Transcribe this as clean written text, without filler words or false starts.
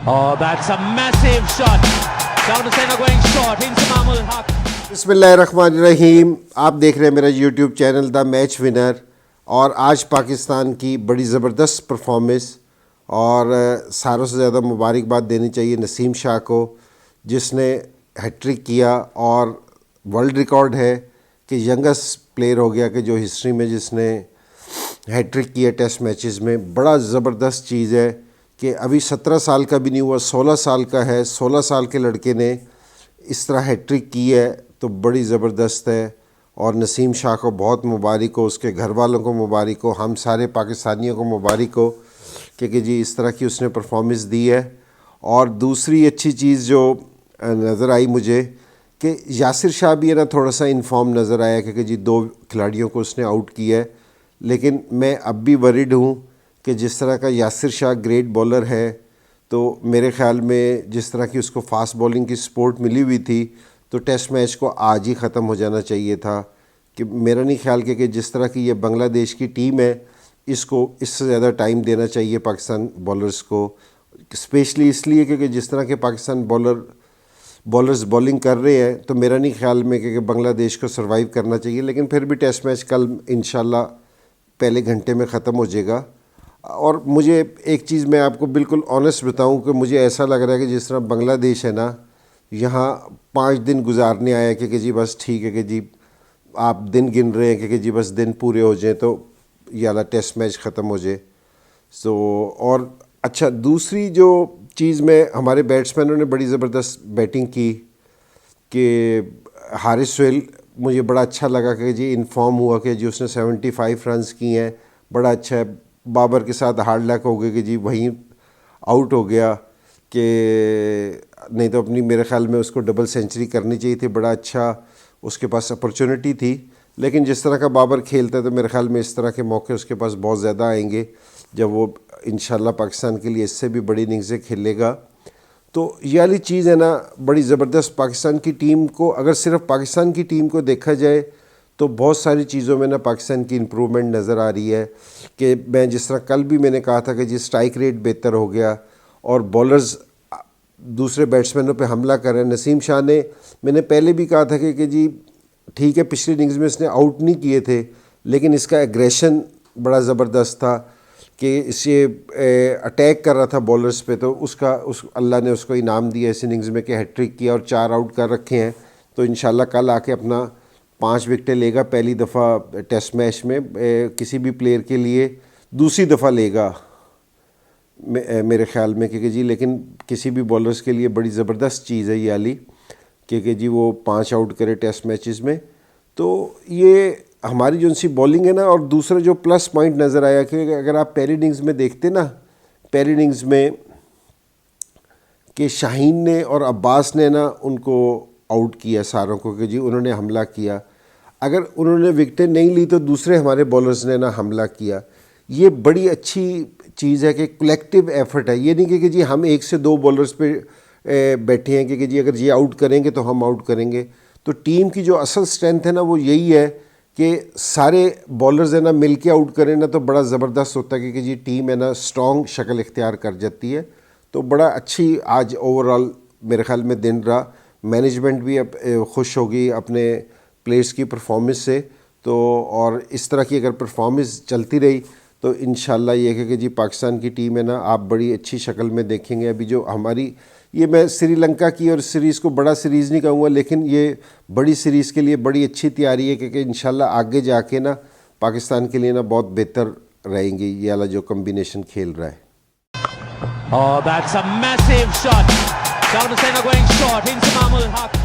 Oh, that's a massive shot. Down to center going short into Mahmood Haq. बिस्मिल्लाहिर्रहमानिर्रहीम। आप देख रहे हैं मेरा YouTube channel the match winner. और आज पाकिस्तान की बड़ी ज़बरदस्त परफॉर्मेंस और सारों से ज़्यादा मुबारकबाद देनी चाहिए नसीम शाह को, जिसने हैट्रिक किया और वर्ल्ड रिकॉर्ड है कि यंगेस्ट प्लेयर हो गया कि जो हिस्ट्री में जिसने हैट्रिक किया टेस्ट मैचेस में। बड़ा ज़बरदस्त चीज़ है कि अभी 17 साल का भी नहीं हुआ, 16 साल का है। 16 साल के लड़के ने इस तरह हैट्रिक की है तो बड़ी ज़बरदस्त है। और नसीम शाह को बहुत मुबारक हो, उसके घर वालों को मुबारक हो, हम सारे पाकिस्तानियों को मुबारक हो कि जी इस तरह की उसने परफॉर्मेंस दी है। और दूसरी अच्छी चीज़ जो नज़र आई मुझे कि यासिर शाह भी है ना थोड़ा सा इनफॉर्म नज़र आया कि जी 2 खिलाड़ियों को उसने आउट किया है। लेकिन मैं अब भी वरीड हूँ कि जिस तरह का यासिर शाह ग्रेट बॉलर है, तो मेरे ख़्याल में जिस तरह की उसको फास्ट बॉलिंग की सपोर्ट मिली हुई थी तो टेस्ट मैच को आज ही ख़त्म हो जाना चाहिए था। कि मेरा नहीं ख्याल कि जिस तरह की ये बांग्लादेश की टीम है, इसको इससे ज़्यादा टाइम देना चाहिए पाकिस्तान बॉलर्स को, स्पेशली इसलिए कि जिस तरह के पाकिस्तान बॉलर्स बॉलिंग कर रहे हैं तो मेरा नहीं ख्याल में कि बांग्लादेश को सर्वाइव करना चाहिए। लेकिन फिर भी टेस्ट मैच कल इंशाल्लाह पहले घंटे में ख़त्म हो जाएगा। और मुझे एक चीज़ मैं आपको बिल्कुल ऑनेस्ट बताऊं कि मुझे ऐसा लग रहा है कि जिस तरह बांग्लादेश है ना, यहाँ 5 दिन गुजारने आया कि जी बस ठीक है कि जी आप दिन गिन रहे हैं कि जी बस दिन पूरे हो जाएं तो ये वाला टेस्ट मैच ख़त्म हो जाए। सो और अच्छा, दूसरी जो चीज़ में हमारे बैट्समैनों ने बड़ी ज़बरदस्त बैटिंग की कि हारिस सोहेल मुझे बड़ा अच्छा लगा कि जी इन्फॉर्म हुआ कि जी उसने 75 रन्स किए हैं, बड़ा अच्छा है। बाबर के साथ हार्ड लक हो गया कि जी वहीं आउट हो गया, कि नहीं तो अपनी मेरे ख़्याल में उसको डबल सेंचुरी करनी चाहिए थी। बड़ा अच्छा उसके पास अपॉर्चुनिटी थी, लेकिन जिस तरह का बाबर खेलता है तो मेरे ख़्याल में इस तरह के मौके उसके पास बहुत ज़्यादा आएंगे जब वो इंशाल्लाह पाकिस्तान के लिए इससे भी बड़ी इनिंग्स से खेलेगा। तो ये वाली चीज़ है ना बड़ी ज़बरदस्त। पाकिस्तान की टीम को, अगर सिर्फ पाकिस्तान की टीम को देखा जाए तो बहुत सारी चीज़ों में ना पाकिस्तान की इम्प्रूवमेंट नज़र आ रही है। कि मैं जिस तरह कल भी मैंने कहा था कि जी स्ट्राइक रेट बेहतर हो गया और बॉलर्स दूसरे बैट्समैनों पे हमला कर रहे हैं। नसीम शाह ने, मैंने पहले भी कहा था कि जी ठीक है पिछली इनिंग्स में इसने आउट नहीं किए थे, लेकिन इसका एग्रेशन बड़ा ज़बरदस्त था कि इसे अटैक कर रहा था बॉलर्स पे, तो उस अल्लाह ने उसको इनाम दिया इस इनिंग्स में कि हैट्रिक किया और 4 आउट कर रखे हैं। तो इंशाल्लाह कल आके अपना 5 विकेटें लेगा, पहली दफ़ा टेस्ट मैच में किसी भी प्लेयर के लिए, दूसरी दफ़ा लेगा मेरे ख़्याल में कि जी। लेकिन किसी भी बॉलर्स के लिए बड़ी ज़बरदस्त चीज़ है ये वाली कि जी वो 5 आउट करे टेस्ट मैचेस में। तो ये हमारी जो सी बॉलिंग है ना, और दूसरा जो प्लस पॉइंट नज़र आया कि अगर आप पहली इनिंग्स में देखते ना, पहली इनिंग्स में कि शाहीन ने और अब्बास ने ना उनको आउट किया सारों को कि जी उन्होंने हमला किया। अगर उन्होंने विकेटें नहीं ली तो दूसरे हमारे बॉलर्स ने ना हमला किया। ये बड़ी अच्छी चीज़ है कि कलेक्टिव एफर्ट है। ये नहीं कि जी हम 1 से 2 बॉलर्स पे बैठे हैं कि जी अगर ये आउट करेंगे तो हम आउट करेंगे। तो टीम की जो असल स्ट्रेंथ है ना वो यही है कि सारे बॉलर्स है ना मिल के आउट करें ना तो बड़ा ज़बरदस्त होता है कि जी टीम है ना स्ट्रॉन्ग शक्ल इख्तियार कर जाती है। तो बड़ा अच्छी आज ओवरऑल मेरे ख़्याल में दिन रहा। मैनेजमेंट भी अब खुश होगी अपने प्लेयर्स की परफॉर्मेंस से। तो और इस तरह की अगर परफॉर्मेंस चलती रही तो इंशाल्लाह ये है कि जी पाकिस्तान की टीम है ना आप बड़ी अच्छी शक्ल में देखेंगे। अभी जो हमारी ये, मैं श्रीलंका की और सीरीज़ को बड़ा सीरीज़ नहीं कहूँगा, लेकिन ये बड़ी सीरीज़ के लिए बड़ी अच्छी तैयारी है क्योंकि इंशाल्लाह आगे जाके ना पाकिस्तान के लिए ना बहुत बेहतर रहेंगी ये वाला जो कम्बिनेशन खेल रहा है। Oh, that's a massive shot. Down to center going short into Mahmood Haq.